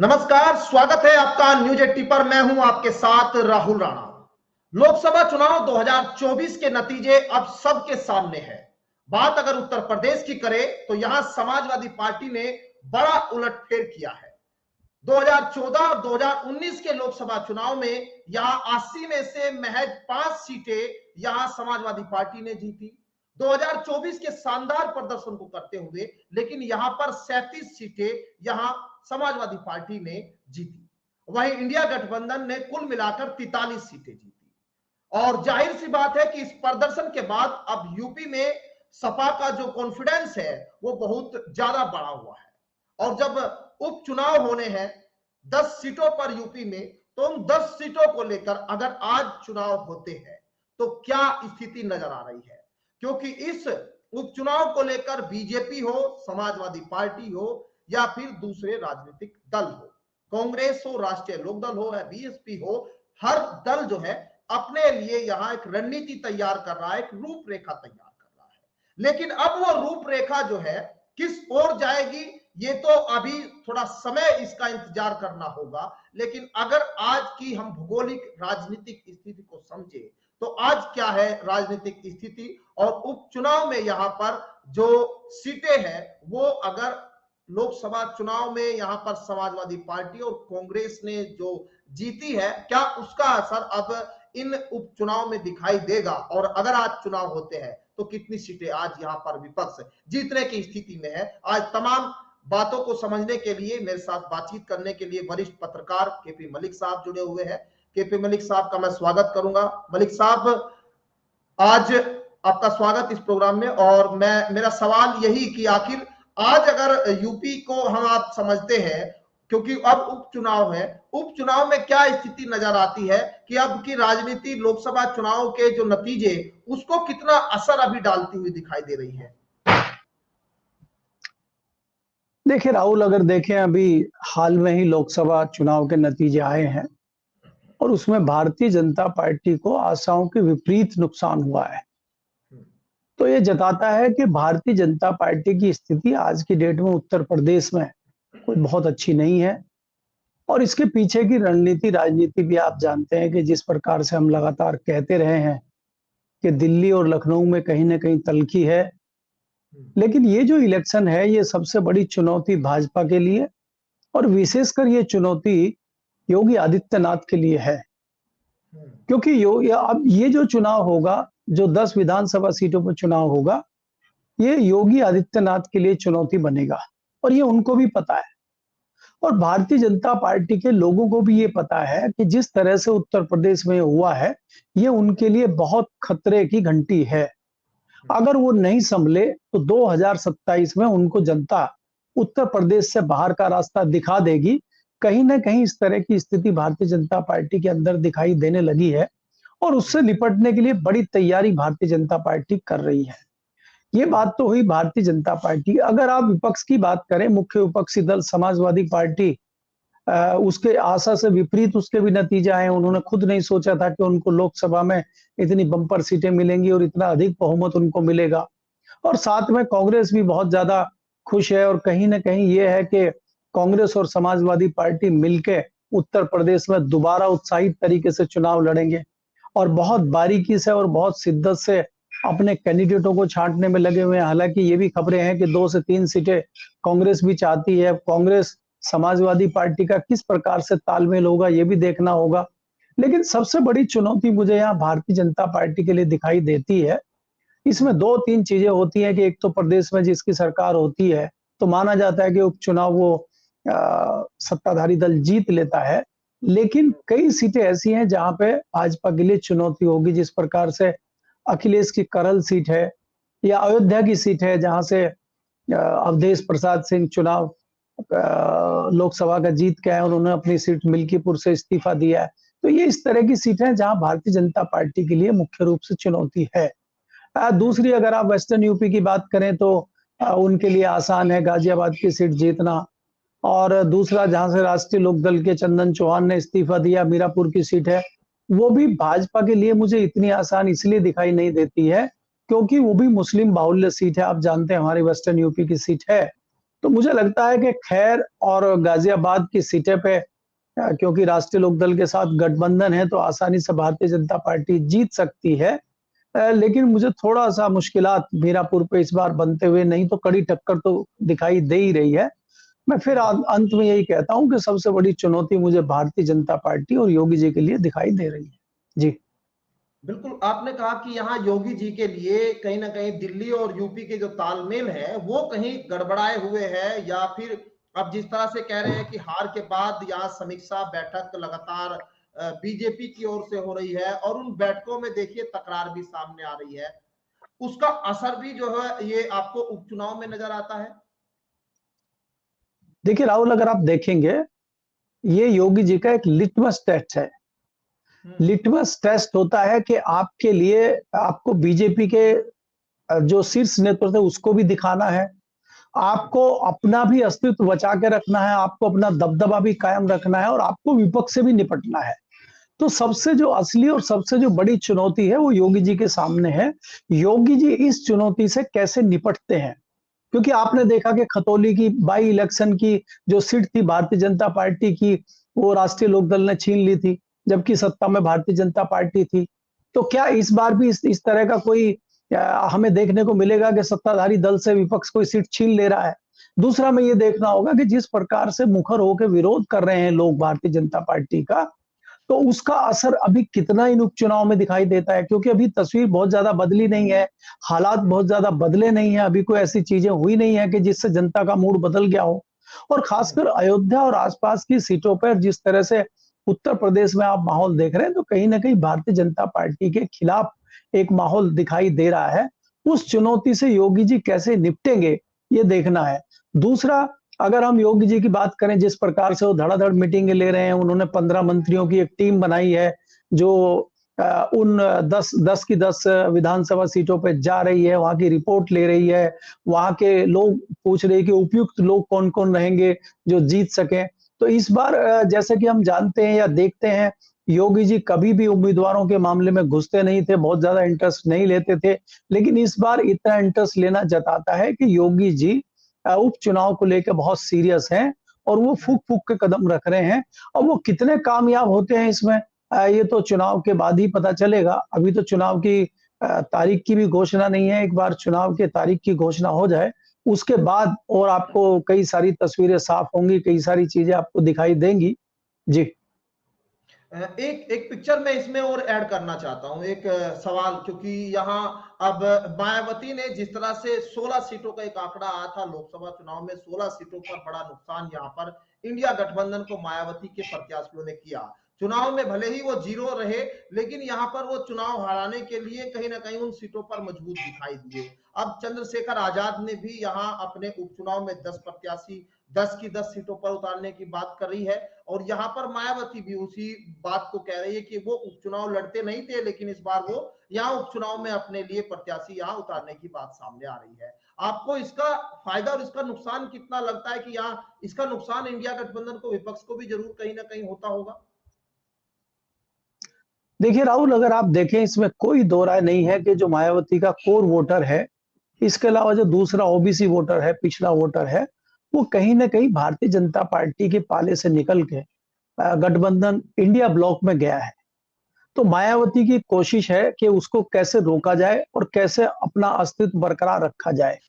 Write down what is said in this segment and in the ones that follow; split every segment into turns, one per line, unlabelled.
नमस्कार, स्वागत है आपका न्यूज 80 पर। मैं हूं आपके साथ राहुल राणा। लोकसभा चुनाव 2024 के नतीजे अब सबके सामने है। बात अगर उत्तर प्रदेश की करें तो यहां समाजवादी पार्टी ने बड़ा उलटफेर किया है। 2014 और 2019 के लोकसभा चुनाव में यहां 80 में से महज 5 सीटें यहां समाजवादी पार्टी ने जीती। 2024 के शानदार प्रदर्शन को करते हुए लेकिन यहां पर 37 सीटें यहां समाजवादी पार्टी ने जीती। वहीं इंडिया गठबंधन ने कुल मिलाकर 43 सीटें जीती। और जाहिर सी बात है कि इस प्रदर्शन के बाद अब यूपी में सपा का जो कॉन्फिडेंस है वो बहुत ज्यादा बढ़ा हुआ है। और जब उपचुनाव होने हैं 10 सीटों पर यूपी में, तो उन 10 सीटों को लेकर अगर आज चुनाव होते हैं तो क्या स्थिति नजर आ रही है। क्योंकि इस उपचुनाव को लेकर बीजेपी हो, समाजवादी पार्टी हो या फिर दूसरे राजनीतिक दल हो, कांग्रेस हो, राष्ट्रीय लोकदल हो या बीएसपी हो, हर दल जो है अपने लिए यहां एक रणनीति तैयार कर रहा है, एक रूपरेखा तैयार कर रहा है। लेकिन अब वो रूपरेखा जो है किस ओर जाएगी ये तो अभी थोड़ा समय इसका इंतजार करना होगा। लेकिन अगर आज की हम भौगोलिक राजनीतिक स्थिति को समझे तो आज क्या है राजनीतिक स्थिति, और उपचुनाव में यहां पर जो सीटें हैं वो अगर लोकसभा चुनाव में यहां पर समाजवादी पार्टी और कांग्रेस ने जो जीती है, क्या उसका असर अब इन उपचुनाव में दिखाई देगा। और अगर आज चुनाव होते हैं तो कितनी सीटें आज यहां पर विपक्ष जीतने की स्थिति में है। आज तमाम बातों को समझने के लिए मेरे साथ बातचीत करने के लिए वरिष्ठ पत्रकार केपी मलिक साहब जुड़े हुए हैं। केपी मलिक साहब का मैं स्वागत करूंगा। मलिक साहब, आज आपका स्वागत इस प्रोग्राम में। और मेरा सवाल यही कि आखिर आज अगर यूपी को हम आप समझते हैं, क्योंकि अब उपचुनाव है, उपचुनाव में क्या स्थिति नजर आती है कि अब की राजनीति लोकसभा चुनाव के जो नतीजे उसको कितना असर अभी डालती हुई दिखाई दे रही है।
देखिए राहुल, अगर देखें अभी हाल में ही लोकसभा चुनाव के नतीजे आए हैं और उसमें भारतीय जनता पार्टी को आशाओं के विपरीत नुकसान हुआ है, तो ये जताता है कि भारतीय जनता पार्टी की स्थिति आज की डेट में उत्तर प्रदेश में कोई बहुत अच्छी नहीं है। और इसके पीछे की रणनीति राजनीति भी आप जानते हैं कि जिस प्रकार से हम लगातार कहते रहे हैं कि दिल्ली और लखनऊ में कहीं ना कहीं तल्खी है, लेकिन ये जो इलेक्शन है ये सबसे बड़ी चुनौती भाजपा के लिए और विशेषकर ये चुनौती योगी आदित्यनाथ के लिए है। क्योंकि अब ये जो चुनाव होगा, जो 10 विधानसभा सीटों पर चुनाव होगा, ये योगी आदित्यनाथ के लिए चुनौती बनेगा और ये उनको भी पता है। और भारतीय जनता पार्टी के लोगों को भी ये पता है कि जिस तरह से उत्तर प्रदेश में हुआ है ये उनके लिए बहुत खतरे की घंटी है। अगर वो नहीं संभले तो 2027 में उनको जनता उत्तर प्रदेश से बाहर का रास्ता दिखा देगी। कहीं ना कहीं इस तरह की स्थिति भारतीय जनता पार्टी के अंदर दिखाई देने लगी है और उससे निपटने के लिए बड़ी तैयारी भारतीय जनता पार्टी कर रही है। ये बात तो हुई भारतीय जनता पार्टी। अगर आप विपक्ष की बात करें, मुख्य विपक्षी दल समाजवादी पार्टी, उसके आशा से विपरीत उसके भी नतीजे आए। उन्होंने खुद नहीं सोचा था कि उनको लोकसभा में इतनी बम्पर सीटें मिलेंगी और इतना अधिक बहुमत उनको मिलेगा। और साथ में कांग्रेस भी बहुत ज्यादा खुश है और कहीं ना कहीं ये है कि कांग्रेस और समाजवादी पार्टी मिलकर उत्तर प्रदेश में दोबारा उत्साहित तरीके से चुनाव लड़ेंगे और बहुत बारीकी से और बहुत शिद्दत से अपने कैंडिडेटों को छांटने में लगे हुए हैं। हालांकि ये भी खबरें हैं कि 2 से 3 सीटें कांग्रेस भी चाहती है। कांग्रेस समाजवादी पार्टी का किस प्रकार से तालमेल होगा ये भी देखना होगा। लेकिन सबसे बड़ी चुनौती मुझे यहाँ भारतीय जनता पार्टी के लिए दिखाई देती है। इसमें 2-3 चीजें होती हैं कि एक तो प्रदेश में जिसकी सरकार होती है तो माना जाता है कि उपचुनाव वो सत्ताधारी दल जीत लेता है, लेकिन कई सीटें ऐसी हैं जहां पे भाजपा के लिए चुनौती होगी। जिस प्रकार से अखिलेश की करल सीट है या अयोध्या की सीट है जहां से अवधेश प्रसाद सिंह चुनाव लोकसभा का जीत के आए, उन्होंने अपनी सीट मिल्कीपुर से इस्तीफा दिया है। तो ये इस तरह की सीटें हैं जहां भारतीय जनता पार्टी के लिए मुख्य रूप से चुनौती है। दूसरी, अगर आप वेस्टर्न यूपी की बात करें तो उनके लिए आसान है गाजियाबाद की सीट जीतना। और दूसरा, जहां से राष्ट्रीय लोकदल के चंदन चौहान ने इस्तीफा दिया, मीरापुर की सीट है, वो भी भाजपा के लिए मुझे इतनी आसान इसलिए दिखाई नहीं देती है क्योंकि वो भी मुस्लिम बाहुल्य सीट है। आप जानते हैं हमारी वेस्टर्न यूपी की सीट है तो मुझे लगता है कि खैर और गाजियाबाद की सीटें पे क्योंकि राष्ट्रीय लोकदल के साथ गठबंधन है तो आसानी से भारतीय जनता पार्टी जीत सकती है। लेकिन मुझे थोड़ा-सा मुश्किलात मीरापुर पे इस बार बनते हुए, नहीं तो कड़ी टक्कर तो दिखाई दे ही रही है। मैं फिर अंत में यही कहता हूँ कि सबसे बड़ी चुनौती मुझे भारतीय जनता पार्टी और योगी जी के लिए दिखाई दे रही है। जी।
बिल्कुल, आपने कहा कि यहाँ योगी जी के लिए कहीं न कहीं दिल्ली और यूपी के जो तालमेल है, वो कहीं गड़बड़ाए हुए हैं, या फिर अब जिस तरह से कह रहे हैं कि हार के बाद यहाँ समीक्षा बैठक लगातार बीजेपी की ओर से हो रही है, और उन बैठकों में देखिए तकरार भी सामने आ रही है। उसका असर भी जो है ये आपको उपचुनाव में नज़र आता है?
देखिए राहुल, अगर आप देखेंगे, ये योगी जी का एक लिटमस टेस्ट है।
हुँ,
लिटमस टेस्ट होता है कि आपके लिए आपको बीजेपी के जो शीर्ष नेतृत्व है उसको भी दिखाना है,
हुँ,
आपको अपना भी अस्तित्व बचा के रखना है, आपको अपना दबदबा भी कायम रखना है और आपको विपक्ष से भी निपटना है। तो सबसे जो असली और सबसे जो बड़ी चुनौती है वो योगी जी के सामने है। योगी जी इस चुनौती से कैसे निपटते हैं? क्योंकि आपने देखा कि खतौली की बाई इलेक्शन की जो सीट थी भारतीय जनता पार्टी की, वो राष्ट्रीय लोकदल ने छीन ली थी, जबकि सत्ता में भारतीय जनता पार्टी थी। तो क्या इस बार भी इस तरह का कोई हमें देखने को मिलेगा कि सत्ताधारी दल से विपक्ष कोई सीट छीन ले रहा है? दूसरा, हमें ये देखना होगा कि जिस प्रकार से मुखर होकर विरोध कर रहे हैं लोग भारतीय जनता पार्टी का, तो उसका असर अभी कितना इन उपचुनाव में दिखाई देता है, क्योंकि अभी तस्वीर बहुत ज्यादा बदली नहीं है, हालात बहुत ज्यादा बदले नहीं है, अभी कोई ऐसी चीजें हुई नहीं है कि जिससे जनता का मूड बदल गया हो। और
हुँ,
खासकर अयोध्या और आसपास की सीटों पर जिस तरह से उत्तर प्रदेश में आप माहौल देख रहे हैं, तो कहीं ना कहीं भारतीय जनता पार्टी के खिलाफ एक माहौल दिखाई दे रहा है। उस चुनौती से योगी जी कैसे निपटेंगे, ये देखना है। दूसरा, अगर हम योगी जी की बात करें, जिस प्रकार से वो धड़ाधड़ मीटिंगें ले रहे हैं, उन्होंने 15 मंत्रियों की एक टीम बनाई है जो उन 10 की 10 विधानसभा सीटों पे जा रही है, वहां की रिपोर्ट ले रही है, वहां के लोग पूछ रहे हैं कि उपयुक्त लोग कौन-कौन रहेंगे जो जीत सकें। तो इस बार जैसे कि हम जानते हैं या देखते हैं, योगी जी कभी भी उम्मीदवारों के मामले में घुसते नहीं थे, बहुत ज्यादा इंटरेस्ट नहीं लेते थे, लेकिन इस बार इतना इंटरेस्ट लेना जताता है कि योगी जी उपचुनाव को लेकर बहुत सीरियस हैं और वो
हुँ।
फूक-फूक के कदम रख रहे हैं। और वो कितने कामयाब होते हैं इसमें, ये तो चुनाव के बाद ही पता चलेगा। अभी तो चुनाव की तारीख की भी घोषणा नहीं है। एक बार चुनाव की तारीख की घोषणा हो जाए, उसके बाद और आपको कई सारी तस्वीरें साफ होंगी, कई सारी चीजें आपको दिखाई देंगी। जी।
एक एक पिक्चर मैं इसमें और ऐड करना चाहता हूँ, एक सवाल, क्योंकि यहाँ अब मायावती ने जिस तरह से 16 सीटों का एक आंकड़ा आया था लोकसभा चुनाव में, 16 सीटों पर बड़ा नुकसान यहाँ पर इंडिया गठबंधन को मायावती के प्रत्याशियों ने किया। चुनाव में भले ही वो जीरो रहे, लेकिन यहाँ पर वो चुनाव हराने के लिए कहीं ना कहीं उन सीटों पर मजबूत दिखाई दिए। अब चंद्रशेखर आजाद ने भी यहाँ अपने उपचुनाव में 10 प्रत्याशी 10 की 10 सीटों पर उतारने की बात कर रही है, और यहाँ पर मायावती भी उसी बात को कह रही है कि वो उपचुनाव लड़ते नहीं थे, लेकिन इस बार वो यहाँ उपचुनाव में अपने लिए प्रत्याशी यहाँ उतारने की बात सामने आ रही है। आपको इसका फायदा और इसका नुकसान कितना लगता है कि यहाँ इसका नुकसान इंडिया गठबंधन को, विपक्ष को भी जरूर कहीं ना कहीं होता होगा?
देखिए राहुल, अगर आप देखें, इसमें कोई दो राय नहीं है कि जो मायावती का कोर वोटर है, इसके अलावा जो दूसरा ओबीसी वोटर है, पिछड़ा वोटर है, वो कहीं न कहीं भारतीय जनता पार्टी के पाले से निकल के गठबंधन इंडिया ब्लॉक में गया है। तो मायावती की कोशिश है कि उसको कैसे रोका जाए और कैसे अपना अस्तित्व बरकरार रखा जाए।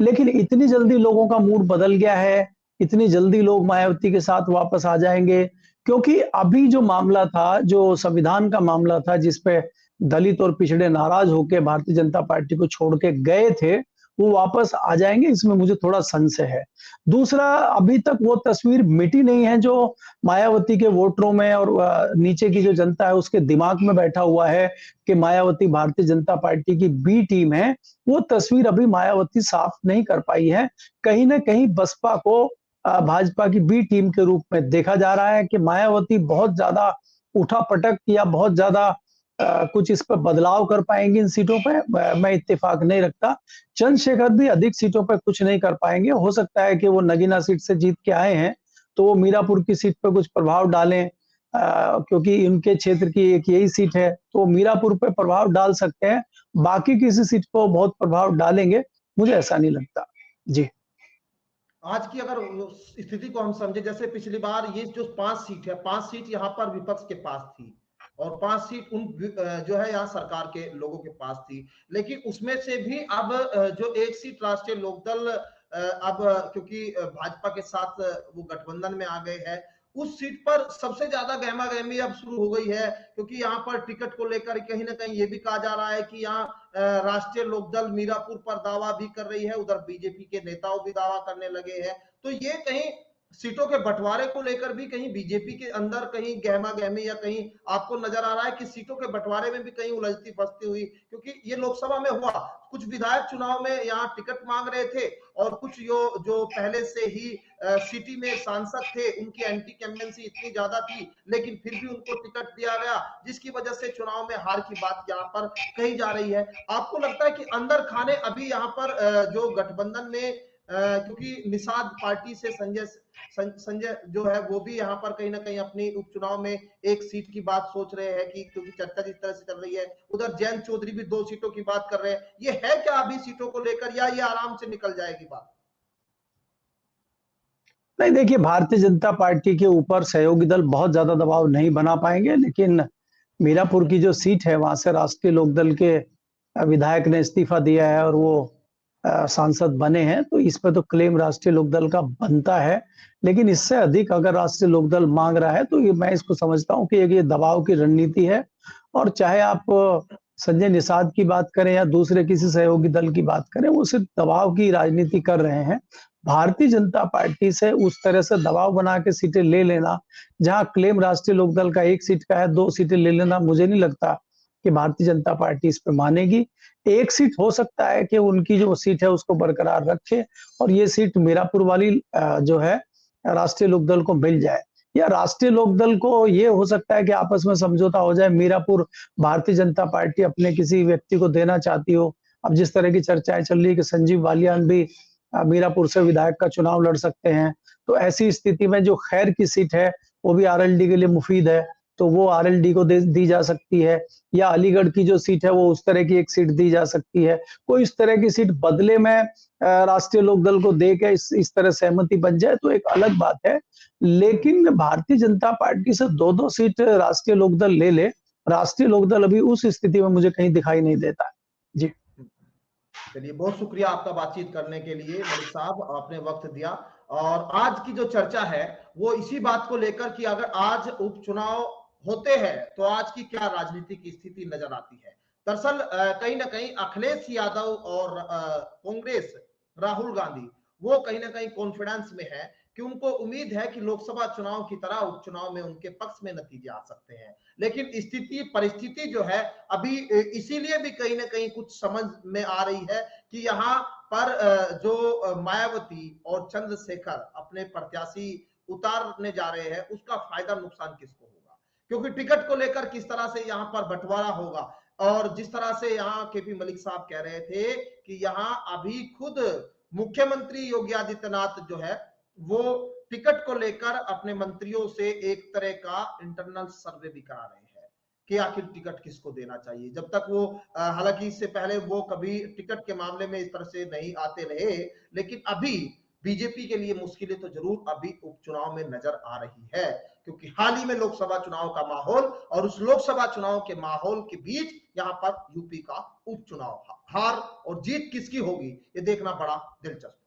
लेकिन इतनी जल्दी लोगों का मूड बदल गया है, इतनी जल्दी लोग मायावती के साथ वापस आ जाएंगे, क्योंकि अभी जो मामला था, जो संविधान का मामला था, जिसपे दलित और पिछड़े नाराज होकर भारतीय जनता पार्टी को छोड़ के गए थे, वो वापस आ जाएंगे, इसमें मुझे थोड़ा संशय है। दूसरा, अभी तक वो तस्वीर मिटी नहीं है जो मायावती के वोटरों में और नीचे की जो जनता है उसके दिमाग में बैठा हुआ है कि मायावती भारतीय जनता पार्टी की बी टीम है। वो तस्वीर अभी मायावती साफ नहीं कर पाई है। कहीं न कहीं बसपा को भाजपा की बी टीम के रूप में देखा जा रहा है कि मायावती बहुत ज्यादा उठापटक या बहुत ज्यादा कुछ इस पर बदलाव कर पाएंगे इन सीटों पे, मैं इत्तेफाक नहीं रखता। चंद्रशेखर भी अधिक सीटों पे कुछ नहीं कर पाएंगे। हो सकता है कि वो नगीना सीट से जीत के आए हैं, तो वो मीरापुर की सीट पे कुछ प्रभाव डालें, क्योंकि उनके क्षेत्र की एक यही सीट है, तो वो मीरापुर पे प्रभाव डाल सकते हैं। बाकी किसी सीट पर वो बहुत प्रभाव डालेंगे, मुझे ऐसा नहीं लगता। जी।
आज की अगर स्थिति को हम समझे, जैसे पिछली बार ये जो 5 सीट है, 5 सीट यहाँ पर विपक्ष के पास थी और 5 सीट उन जो है यहाँ सरकार के लोगों के पास थी, लेकिन उसमें से भी अब जो 1 सीट राष्ट्रीय लोकदल अब क्योंकि भाजपा के साथ वो गठबंधन में आ गए हैं, उस सीट पर सबसे ज्यादा गहमा गहमी अब शुरू हो गई है, क्योंकि यहाँ पर टिकट को लेकर कहीं ना कहीं ये भी कहा जा रहा है कि यहाँ राष्ट्रीय लोकदल मीरापुर पर दावा भी कर रही है, उधर बीजेपी के नेताओं भी दावा करने लगे हैं। तो ये कहीं सीटों के बंटवारे को लेकर भी कहीं बीजेपी के अंदर कहीं गहमा गहमी या कहीं आपको नजर आ रहा है कि सीटों के बंटवारे में भी कहीं उलझती फंसती हुई, क्योंकि ये लोकसभा में हुआ, कुछ विधायक चुनाव में यहाँ टिकट मांग रहे थे और कुछ जो पहले से ही सिटी में सांसद थे उनकी एंटी कैम्पेन्सी इतनी ज्यादा थी, लेकिन फिर भी उनको टिकट दिया गया, जिसकी वजह से चुनाव में हार की बात यहाँ पर कही जा रही है। आपको लगता है कि अंदर खाने अभी यहाँ पर जो गठबंधन में क्योंकि निषाद पार्टी से संजय जो है वो भी यहाँ पर कहीं ना कहीं अपनी उपचुनाव में 1 सीट की बात सोच रहे हैं, कि क्योंकि चर्चा जिस तरह से चल रही है, उधर जयंत चौधरी भी 2 सीटों की बात कर रहे हैं। ये है क्या अभी सीटों को लेकर, या ये आराम से निकल जाएगी बात?
नहीं, देखिए, भारतीय जनता पार्टी के ऊपर सहयोगी दल बहुत ज्यादा दबाव नहीं बना पाएंगे, लेकिन मीरापुर की जो सीट है वहां से राष्ट्रीय लोकदल के विधायक ने इस्तीफा दिया है और वो सांसद बने हैं, तो इस पर तो क्लेम राष्ट्रीय लोकदल का बनता है। लेकिन इससे अधिक अगर राष्ट्रीय लोकदल मांग रहा है तो ये मैं इसको समझता हूँ कि ये दबाव की रणनीति है। और चाहे आप संजय निषाद की बात करें या दूसरे किसी सहयोगी दल की बात करें, वो सिर्फ दबाव की राजनीति कर रहे हैं। भारतीय जनता पार्टी से उस तरह से दबाव बना के सीटें ले लेना, जहां क्लेम राष्ट्रीय लोकदल का 1 सीट का है, 2 सीटें ले लेना, मुझे नहीं लगता कि भारतीय जनता पार्टी इस पे मानेगी। 1 सीट हो सकता है कि उनकी जो सीट है उसको बरकरार रखे और ये सीट मीरापुर वाली जो है राष्ट्रीय लोकदल को मिल जाए, या राष्ट्रीय लोकदल को ये हो सकता है कि आपस में समझौता हो जाए, मीरापुर भारतीय जनता पार्टी अपने किसी व्यक्ति को देना चाहती हो। अब जिस तरह की चर्चाएं चल रही है कि संजीव बालियान भी मीरापुर से विधायक का चुनाव लड़ सकते हैं, तो ऐसी स्थिति में जो खैर की सीट है वो भी आरएलडी के लिए मुफीद है, तो वो आरएलडी को दी जा सकती है, या अलीगढ़ की जो सीट है वो उस तरह की 1 सीट दी जा सकती है। कोई इस तरह की सीट बदले में राष्ट्रीय लोकदल को दे के इस तरह सहमति बन जाए तो एक अलग बात है। लेकिन भारतीय जनता पार्टी से 2-2 सीट राष्ट्रीय लोकदल ले ले, राष्ट्रीय लोकदल अभी उस स्थिति में मुझे कहीं दिखाई नहीं देता है। जी।
चलिए, बहुत शुक्रिया आपका बातचीत करने के लिए मलिक साहब, आपने वक्त दिया। और आज की जो चर्चा है वो इसी बात को लेकर कि अगर आज उपचुनाव होते हैं तो आज की क्या राजनीतिक स्थिति नजर आती है। दरअसल कहीं ना कहीं अखिलेश यादव और कांग्रेस राहुल गांधी वो कहीं ना कहीं कॉन्फिडेंस में है कि उनको उम्मीद है कि लोकसभा चुनाव की तरह उपचुनाव में उनके पक्ष में नतीजे आ सकते हैं, लेकिन स्थिति परिस्थिति जो है अभी इसीलिए भी कहीं ना कहीं कुछ समझ में आ रही है कि यहाँ पर जो मायावती और चंद्रशेखर अपने प्रत्याशी उतारने जा रहे हैं उसका फायदा नुकसान किसको होगा, क्योंकि टिकट को लेकर किस तरह से यहाँ पर बंटवारा होगा। और जिस तरह से यहाँ केपी मलिक साहब कह रहे थे कि यहाँ अभी खुद मुख्यमंत्री योगी आदित्यनाथ जो है वो टिकट को लेकर अपने मंत्रियों से एक तरह का इंटरनल सर्वे भी करा रहे हैं कि आखिर टिकट किसको देना चाहिए। जब तक वो हालांकि इससे पहले वो कभी टिकट के मामले में इस तरह से नहीं आते रहे, लेकिन अभी बीजेपी के लिए मुश्किलें तो जरूर अभी उपचुनाव में नजर आ रही है, क्योंकि हाल ही में लोकसभा चुनाव का माहौल और उस लोकसभा चुनाव के माहौल के बीच यहाँ पर यूपी का उपचुनाव, हार और जीत किसकी होगी ये देखना बड़ा दिलचस्प।